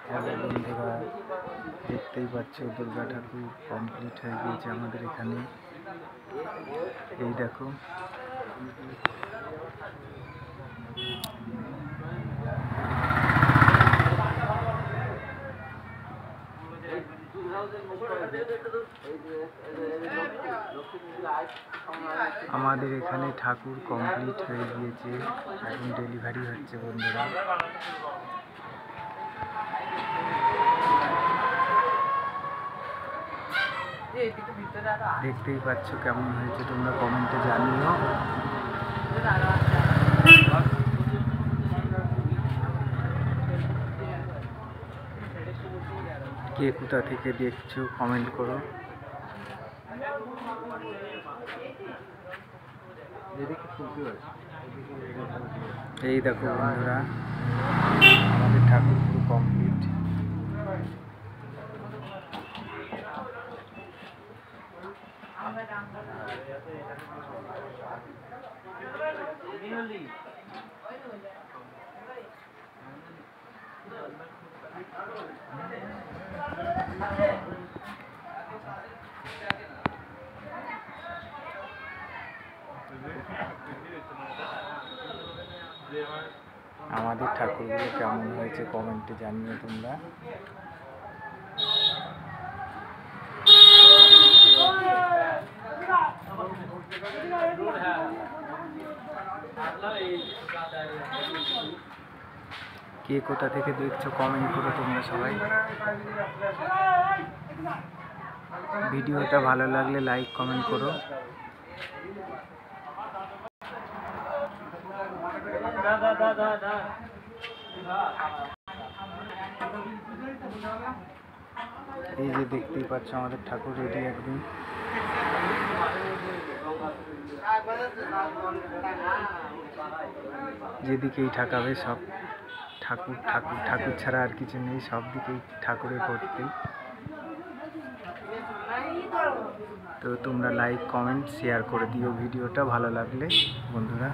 Hello বন্ধুরা, দেখতেই পাচ্ছ দুর্গা ঠাকুর কমপ্লিট হয়ে গিয়েছে আমাদের এখানে। এই দেখো, আমাদের এখানে ঠাকুর কমপ্লিট হয়ে গিয়েছে, এখন ডেলিভারি হচ্ছে বন্ধুরা। দেখতেই পাচ্ছ কেমন হয়েছে, তোমরা কমেন্টে জানিও। কে কোথা থেকে দেখছো কমেন্ট করো। এই দেখো বন্ধুরা, আমাদের ঠাকুর পুরো কমপ্লিট। আমাদের ঠাকুরগুলো কেমন হয়েছে কমেন্টে জানিও তোমরা। কে কোথা থেকে দেখছো কমেন্ট করো তোমরা সবাই। ভিডিওটা ভালো লাগলে লাইক কমেন্ট করো। এই যে দেখতেই পাচ্ছ আমাদের ঠাকুর রেডি একদম। যেদিকেই ঠাকাবে সব ঠাকুর ঠাকুর ঠাকুর ছাড়া আর কিছু নেই, সব দিকেই ঠাকুরের ভর্তি। তো তোমরা লাইক কমেন্ট শেয়ার করে দিও ভিডিওটা ভালো লাগলে বন্ধুরা।